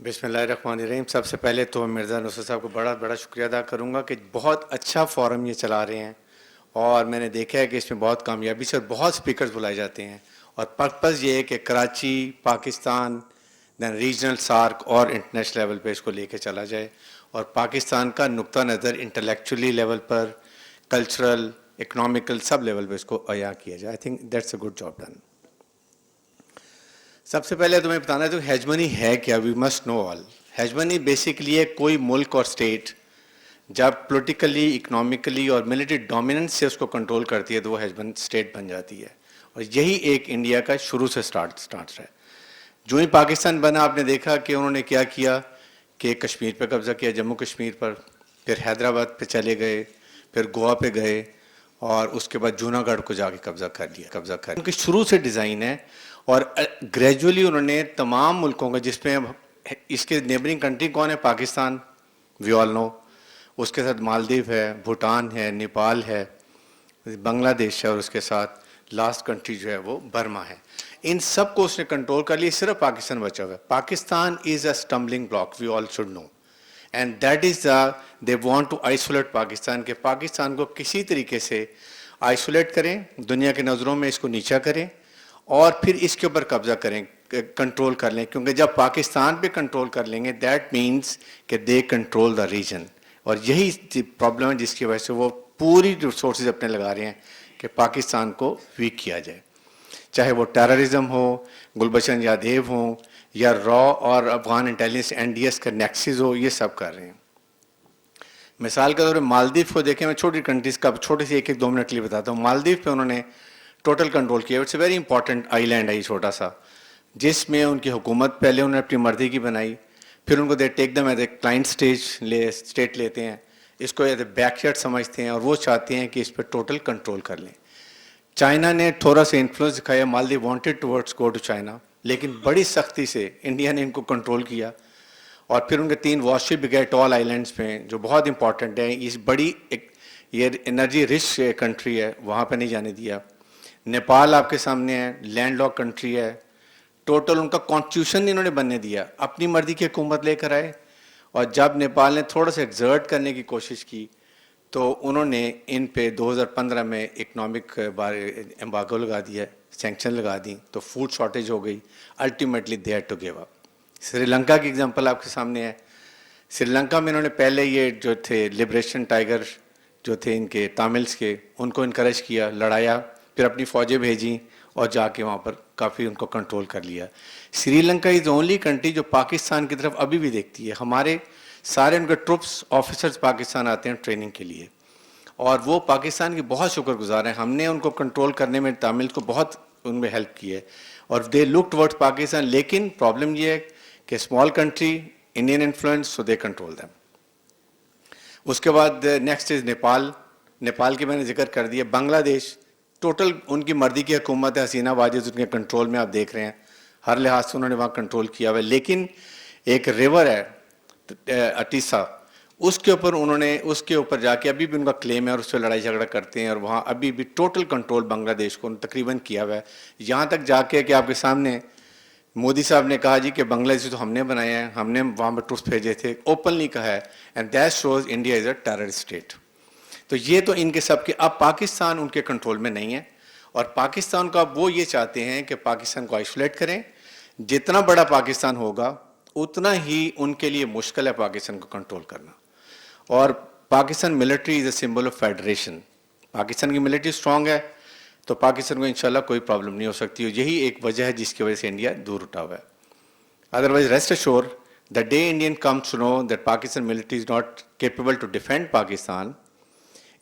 بسم اللہ الرحمن الرحیم. سب سے پہلے تو مرزا نصرت صاحب کو بڑا بڑا شکریہ ادا کروں گا کہ بہت اچھا فورم یہ چلا رہے ہیں، اور میں نے دیکھا ہے کہ اس میں بہت کامیابی سے اور بہت سپیکرز بلائے جاتے ہیں، اور پرپز یہ ہے کہ کراچی، پاکستان، دین ریجنل سارک اور انٹرنیشنل لیول پہ اس کو لے کے چلا جائے، اور پاکستان کا نقطہ نظر انٹلیکچولی لیول پر، کلچرل، اکنامیکل، سب لیول پہ اس کو عیاں کیا جائے. I think that's a good job done. سب سے پہلے تمہیں بتانا ہے تو ہیجمنی ہے کیا. We must know all. Hegemony basically ہے کوئی ملک اور اسٹیٹ جب پولیٹیکلی، اکنامیکلی اور ملٹری ڈومیننس سے اس کو کنٹرول کرتی ہے تو وہ ہیجمن اسٹیٹ بن جاتی ہے، اور یہی ایک انڈیا کا شروع سے سٹارٹ ہے. جو ہی پاکستان بنا آپ نے دیکھا کہ انہوں نے کیا کیا کہ کشمیر پہ قبضہ کیا، جموں کشمیر پر، پھر حیدرآباد پہ چلے گئے، پھر گوا پہ گئے، اور اس کے بعد جوناگڑھ کو جا کے قبضہ کر لیا. ان کے شروع سے ڈیزائن ہے، اور گریجولی انہوں نے تمام ملکوں کا، جس میں اس کے نیبرنگ کنٹری کون ہے، پاکستان، وی آل نو، اس کے ساتھ مالدیو ہے، بھوٹان ہے، نیپال ہے، بنگلہ دیش ہے، اور اس کے ساتھ لاسٹ کنٹری جو ہے وہ برما ہے. ان سب کو اس نے کنٹرول کر لیا. صرف پاکستان بچا ہوا ہے. Pakistan is a stumbling block, we all should know, and that is they want to isolate Pakistan, کہ پاکستان کو کسی طریقے سے آئسولیٹ کریں، دنیا کی نظروں میں اس کو نیچا کریں، اور پھر اس کے اوپر قبضہ کریں، کنٹرول کر لیں. کیونکہ جب پاکستان پہ کنٹرول کر لیں گے دیٹ مینس کہ دے کنٹرول دا ریجن، اور یہی پرابلم ہے جس کی وجہ سے وہ پوری ریسورسز اپنے لگا رہے ہیں کہ پاکستان کو ویک کیا جائے. چاہے وہ ٹیررزم ہو، گلبشن یادیو ہوں، یا را اور افغان انٹیلیجنس این ڈی ایس کا نیکسز ہو، یہ سب کر رہے ہیں. مثال کے طور پہ مالدیو کو دیکھیں، میں چھوٹی کنٹریز کا چھوٹے سے ایک دو منٹ کے لیے بتاتا ہوں. مالدیو پہ انہوں نے ٹوٹل کنٹرول کیا. It's a very important island ہے یہ چھوٹا سا، جس میں ان کی حکومت پہلے انہوں نے اپنی مرضی کی بنائی، پھر ان کو they take them as a client state لیتے ہیں، اس کو ایز اے بیک یارڈ سمجھتے ہیں، اور وہ چاہتے ہیں کہ اس پہ ٹوٹل کنٹرول کر لیں. چائنا نے تھوڑا سا انفلوئنس دکھایا، Maldives wanted towards go to China, لیکن بڑی سختی سے انڈیا نے ان کو کنٹرول کیا. اور پھر ان کے 3 وارشپ گئے ٹال آئیلینڈس پہ، جو بہت امپورٹنٹ ہیں. اس بڑی یہ انرجی رچ کنٹری ہے، وہاں پہ نہیں جانے دیا. نیپال آپ کے سامنے ہے، لینڈ لاک کنٹری ہے. ٹوٹل ان کا کانسٹیٹیوشن انہوں نے بننے دیا، اپنی مرضی کی حکومت لے کر آئے. اور جب نیپال نے تھوڑا سا ایگزرٹ کرنے کی کوشش کی تو انہوں نے ان پہ 2015 میں اکنامک ایمبارگو لگا دیا، سینکشن لگا دیں، تو فوڈ شارٹیج ہو گئی. Ultimately they had to give up. Sri Lanka کی ایگزامپل آپ کے سامنے ہے. سری لنکا میں انہوں نے پہلے یہ جو تھے لبریشن ٹائگر جو تھے ان کے تاملس کے، ان کو انکریج کیا، لڑایا، پھر اپنی فوجیں بھیجیں اور جا کے وہاں پر کافی ان کو کنٹرول کر لیا. Sri Lanka is only country جو پاکستان کی طرف ابھی بھی دیکھتی ہے. ہمارے سارے ان کے ٹروپس آفیسرز پاکستان آتے ہیں ٹریننگ کے لیے، اور وہ پاکستان کی بہت شکر گزار ہیں. ہم نے ان کو کنٹرول کرنے میں تامل کو بہت ان میں ہیلپ کی ہے، اور دے لک ٹورڈز پاکستان. لیکن پرابلم یہ ہے کہ اسمال کنٹری، انڈین انفلوئنس، سو دے کنٹرول دیم. اس کے بعد نیکسٹ از نیپال. نیپال کی میں نے ذکر کر دیا. بنگلہ دیش ٹوٹل ان کی مرضی کی حکومت ہے، حسینہ واجد ان کے کنٹرول میں آپ دیکھ رہے ہیں، ہر لحاظ سے انہوں نے وہاں کنٹرول کیا ہوا ہے. لیکن ایک ریور ہے اٹیسا، اس کے اوپر انہوں نے اس کے اوپر جا کے ابھی بھی ان کا کلیم ہے، اور اس پہ لڑائی جھگڑا کرتے ہیں، اور وہاں ابھی بھی ٹوٹل کنٹرول بنگلہ دیش کو تقریباً کیا ہوا ہے. یہاں تک جا کے کہ آپ کے سامنے مودی صاحب نے کہا جی کہ بنگلہ دیش تو ہم نے بنایا ہے، ہم نے وہاں پہ ٹروپس بھیجے تھے، اوپنلی کہا ہے. And that shows India is a terrorist state. تو یہ تو ان کے سب کے، اب پاکستان ان کے کنٹرول میں نہیں ہے، اور پاکستان کو اب وہ یہ چاہتے ہیں کہ پاکستان کو آئسولیٹ کریں. جتنا بڑا پاکستان ہوگا اتنا ہی ان کے لیے مشکل ہے پاکستان کو کنٹرول کرنا. اور Pakistan military is a symbol of federation. Pakistan کی ملٹری اسٹرانگ ہے تو پاکستان کو انشاءاللہ کوئی پرابلم نہیں ہو سکتی. یہی ایک وجہ ہے جس کی وجہ سے انڈیا دور اٹھا ہوا ہے. Otherwise rest assure the day Indian comes to know that Pakistan military is not capable to defend Pakistan,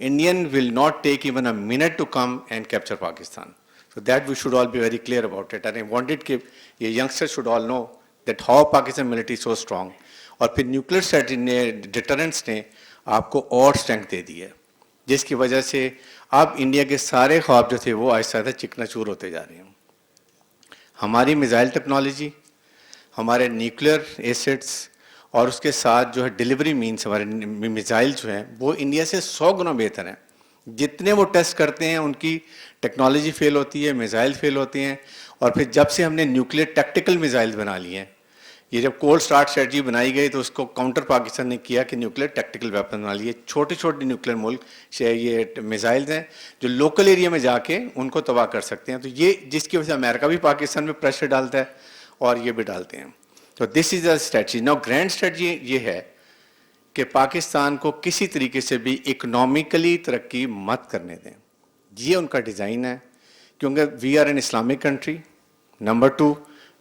Indian will not take even a minute to come and capture Pakistan. So that we should all be very clear about it. And I wanted کہ یہ youngsters should all know that how Pakistan military is so strong. اور پھر nuclear strategy نے، deterrence نے آپ کو اور strength دے دی ہے، جس کی وجہ سے اب انڈیا کے سارے خواب جو تھے وہ آہستہ آہستہ چکنا چور ہوتے جا رہے ہیں. ہماری میزائل ٹیکنالوجی، ہمارے نیوکلیر ایسٹس، اور اس کے ساتھ جو ہے ڈیلیوری مینس، ہمارے میزائل جو ہیں وہ انڈیا سے 100 گنا بہتر ہیں. جتنے وہ ٹیسٹ کرتے ہیں ان کی ٹیکنالوجی فیل ہوتی ہے، میزائل فیل ہوتے ہیں. اور پھر جب سے ہم نے نیوکلیر ٹیکٹیکل میزائل بنا لیے ہیں، یہ جب کولڈ اسٹارٹ اسٹریٹجی بنائی گئی تو اس کو کاؤنٹر پاکستان نے کیا کہ نیوکلیر ٹیکٹیکل ویپن بنا لیے. چھوٹے چھوٹے نیوکلیر ملک یہ میزائلز ہیں جو لوکل ایریا میں جا کے ان کو تباہ کر سکتے ہیں. تو یہ جس کی وجہ سے امریکہ بھی پاکستان میں پریشر ڈالتا ہے اور یہ بھی ڈالتے ہیں. تو this is a strategy. Now grand strategy یہ ہے کہ پاکستان کو کسی طریقے سے بھی اکنامیکلی ترقی مت کرنے دیں. یہ ان کا ڈیزائن ہے کیونکہ we are an Islamic country. Number 2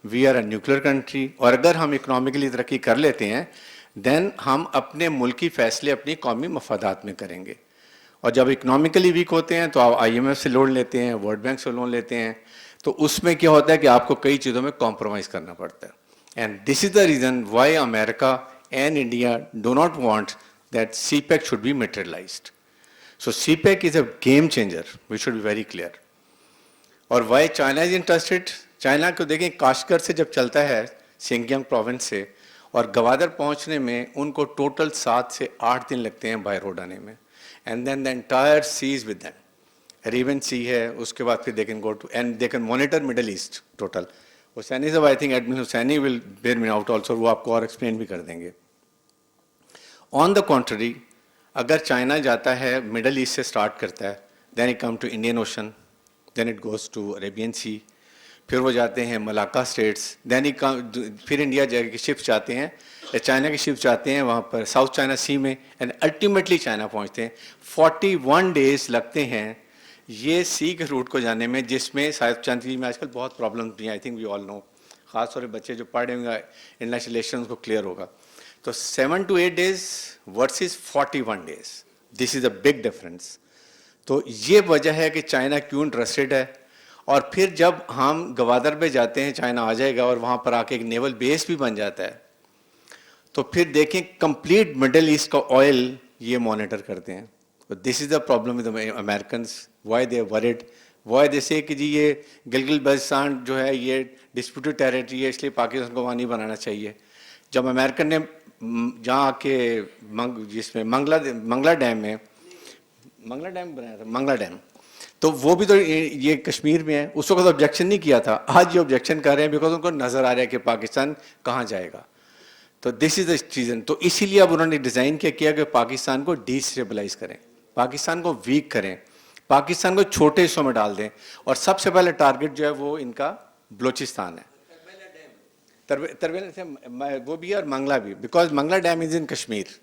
we are a nuclear country. اور اگر ہم اکنامیکلی ترقی کر لیتے ہیں دین ہم اپنے ملکی فیصلے اپنی قومی مفادات میں کریں گے. اور جب اکنامیکلی ویک ہوتے ہیں تو آپ آئی ایم ایف سے لون لیتے ہیں, ورلڈ بینک سے لون لیتے ہیں, تو اس میں کیا ہوتا ہے کہ آپ کو کئی چیزوں میں کمپرومائز کرنا پڑتا ہے. And this is the reason why America and India do not want that CPEC should be materialised. So CPEC is a game changer, we should be very clear. اور why China is interested. China کو دیکھیں کاشکر سے جب چلتا ہے Sinkiang province سے اور گوادر پہنچنے میں ان کو ٹوٹل 7 سے 8 دن لگتے ہیں بائی روڈ آنے میں. And then the entire sea is with them. ریون سی ہے, اس کے بعد پھر they can go to and they can monitor Middle East total. Husaini صاحب I think admin Husaini will bear me out also, وہ آپ کو اور ایکسپلین بھی کر دیں گے. آن دا کنٹری اگر چائنا جاتا ہے مڈل ایسٹ سے اسٹارٹ کرتا ہے, then it come to Indian Ocean, then it goes to Arabian Sea, پھر وہ جاتے ہیں ملاکا اسٹیٹس, دین پھر انڈیا کے شپس جاتے ہیں, چائنا کے شپس جاتے ہیں وہاں پر ساؤتھ چائنا سی میں, اینڈ الٹیمیٹلی چائنا پہنچتے ہیں. 41 days لگتے ہیں یہ سی کے روٹ کو جانے میں, جس میں ساؤتھ چائنا سی میں آج کل بہت پرابلمس بھی ہیں. آئی تھنک وی آل نو, خاص طور پہ بچے جو پڑھ رہے ہوں گے انٹرنیشنل ریلیشنز کو کلیئر ہوگا. تو 7 to 8 days versus 41 days, this is a big difference. تو یہ وجہ ہے کہ چائنا کیوں انٹرسٹڈ ہے. اور پھر جب ہم گوادر پہ جاتے ہیں چائنا آ جائے گا اور وہاں پر آ کے ایک نیول بیس بھی بن جاتا ہے, تو پھر دیکھیں کمپلیٹ مڈل ایسٹ کا آئل یہ مانیٹر کرتے ہیں. This is the problem with Americans, why they word, why they say کہ جی یہ گلگل بلتستان جو ہے یہ ڈسپیوٹڈ ٹیریٹری ہے اس لیے پاکستان کو وہاں نہیں بنانا چاہیے. جب امیریکن نے جہاں آ کے جس میں منگلا ڈیم میں بنایا تھا, منگلا ڈیم, تو وہ بھی تو یہ کشمیر میں ہے, اس وقت آبجیکشن نہیں کیا تھا. آج یہ آبجیکشن کر رہے ہیں بیکاز ان کو نظر آ رہا ہے کہ پاکستان کہاں جائے گا. تو دس از دا ریزن. تو اسی لیے اب انہوں نے ڈیزائن کیا کہ پاکستان کو ڈی اسٹیبلائز کریں, پاکستان کو ویک کریں, پاکستان کو چھوٹے حصوں میں ڈال دیں. اور سب سے پہلے ٹارگٹ جو ہے وہ ان کا بلوچستان ہے, تربیل سے وہ بھی ہے اور منگلا بھی, بیکاز منگلا ڈیم از ان کشمیر,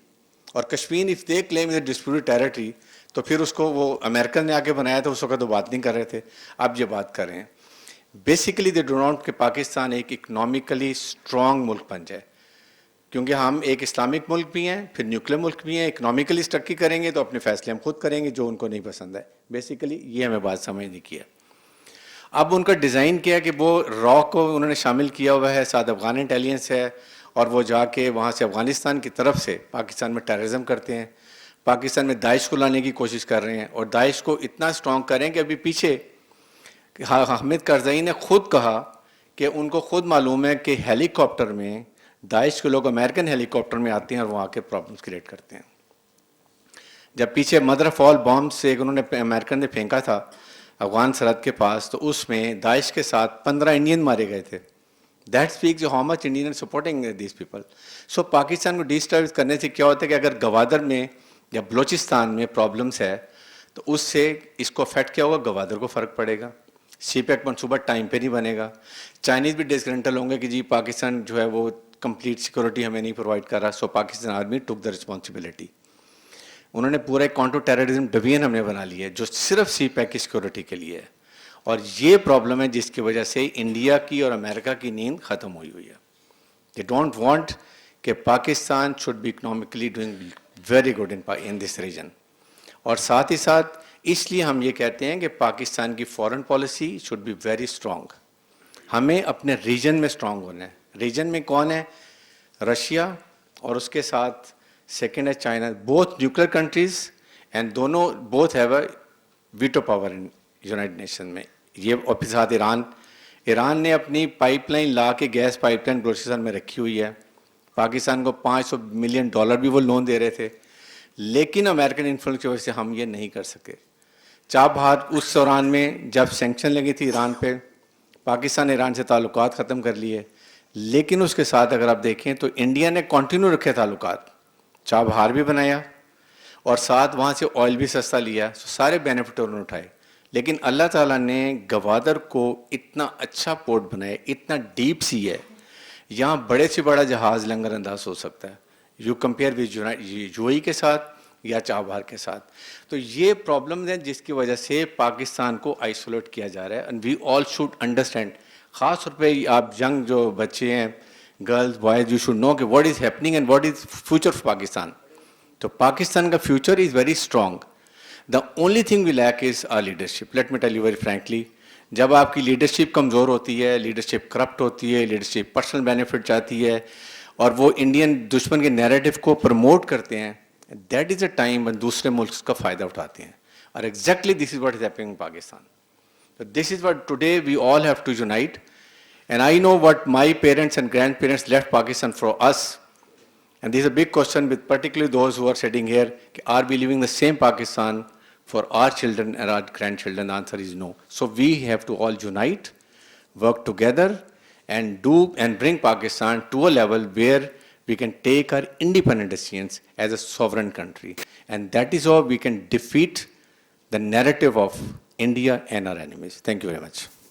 اور Kashmir if they claim is disputed territory تو پھر اس کو وہ امریکن نے آ کے بنایا تھا, اس وقت تو بات نہیں کر رہے تھے, اب یہ بات کر رہے ہیں. بیسیکلی دے ڈو ناٹ کہ پاکستان ایک اکنامیکلی اسٹرانگ ملک بن جائے, کیونکہ ہم ایک اسلامک ملک بھی ہیں, پھر نیوکلیر ملک بھی ہیں. اکنامیکلی ترقی کریں گے تو اپنے فیصلے ہم خود کریں گے جو ان کو نہیں پسند ہے. بیسیکلی یہ ہمیں بات سمجھنے کی ہے. اب ان کا ڈیزائن کیا ہے کہ وہ را کو انہوں نے شامل کیا ہوا ہے, ساتھ افغان انٹیلیجنس ہے, اور وہ جا کے وہاں سے افغانستان کی طرف سے پاکستان میں ٹیررزم کرتے ہیں, پاکستان میں داعش کو لانے کی کوشش کر رہے ہیں, اور داعش کو اتنا اسٹرانگ کریں کہ ابھی پیچھے حامد کرزئی نے خود کہا کہ ان کو خود معلوم ہے کہ ہیلی کاپٹر میں داعش کے لوگ امریکن ہیلی کاپٹر میں آتے ہیں اور وہاں کے پرابلمس کریٹ کرتے ہیں. جب پیچھے مدر آف آل بامب سے انہوں نے امریکن نے پھینکا تھا افغان سرحد کے پاس, تو اس میں داعش کے ساتھ 15 انڈین مارے گئے تھے. That speaks how much Indian supporting these people. So Pakistan کو ڈیسٹرب کرنے سے کیا ہوتا ہے کہ اگر گوادر میں یا بلوچستان میں پرابلمس ہے تو اس سے اس کو افیکٹ کیا ہوگا, گوادر کو فرق پڑے گا. سی پیک منصوبہ ٹائم پہ نہیں بنے گا. چائنیز بھی ڈسگرنٹل ہوں گے کہ جی پاکستان جو ہے وہ کمپلیٹ سیکورٹی ہمیں نہیں پرووائڈ کر رہا. So Pakistan army took the responsibility. انہوں نے پورا ایک کاؤنٹر ٹیررزم ڈویژن ہم نے بنا لی ہے جو صرف سی پیک کی سیکورٹی کے لیے ہے. اور یہ پرابلم ہے جس کی وجہ سے انڈیا کی اور امریکہ کی نیند ختم ہوئی ہے. دے ڈونٹ وانٹ کہ Pakistan should be economically doing very good in this region. اور ساتھ ہی ساتھ اس لیے ہم یہ کہتے ہیں کہ پاکستان کی foreign policy should be very strong. ہمیں اپنے ریجن میں اسٹرانگ ہونا ہے. ریجن میں کون ہے؟ رشیا, اور اس کے ساتھ سیکنڈ ہے China, both nuclear countries, and دونوں both have a veto power in United Nation میں. یہ اور پھر ساتھ ایران نے اپنی پائپ لائن لا کے گیس پائپ لائن بلوچستان میں رکھی ہوئی ہے. پاکستان کو $500 ملین بھی وہ لون دے رہے تھے, لیکن امریکن انفلوئنس کی وجہ سے ہم یہ نہیں کر سکے. چاپ بہت اس دوران میں جب سینکشن لگی تھی ایران پہ, پاکستان نے ایران سے تعلقات ختم کر لیے, لیکن اس کے ساتھ اگر آپ دیکھیں تو انڈیا نے کنٹینیو رکھے تعلقات, چابہار بھی بنایا اور ساتھ وہاں سے آئل بھی سستا لیا, سارے بینیفٹ انہوں نے اٹھائے. لیکن اللہ تعالیٰ نے گوادر کو اتنا اچھا پورٹ بنایا, اتنا ڈیپ سی ہے, یہاں بڑے سے بڑا جہاز لنگر انداز ہو سکتا ہے, یو کمپیئر ود یو اے ای کے ساتھ یا چابہار کے ساتھ. تو یہ پرابلمز ہیں جس کی وجہ سے پاکستان کو آئسولیٹ کیا جا رہا ہے, and we all should understand. خاص طور پہ آپ ینگ جو بچے ہیں, girls boys, you should know کہ what is happening and what is future of Pakistan. تو پاکستان کا future is very strong. The only thing we lack is our leadership. Let me tell you very frankly, جب آپ کی leadership کمزور ہوتی ہے, leadership corrupt ہوتی ہے, لیڈرشپ پرسنل بینیفٹ چاہتی ہے, اور وہ انڈین دشمن کے نیریٹو کو پروموٹ کرتے ہیں, that is a time when دوسرے ملک کا فائدہ اٹھاتے ہیں. اور exactly this is what is happening in Pakistan. This is what today we all have to unite. And I know what my parents and grand parents left Pakistan for us. And this is a big question with particularly those who are sitting here. Are we leaving the same Pakistan for our children and our grandchildren? The answer is no. So we have to all unite, work together, and bring Pakistan to a level where we can take our independent decisions as a sovereign country. And that is how we can defeat the narrative of India and our enemies. Thank you very much.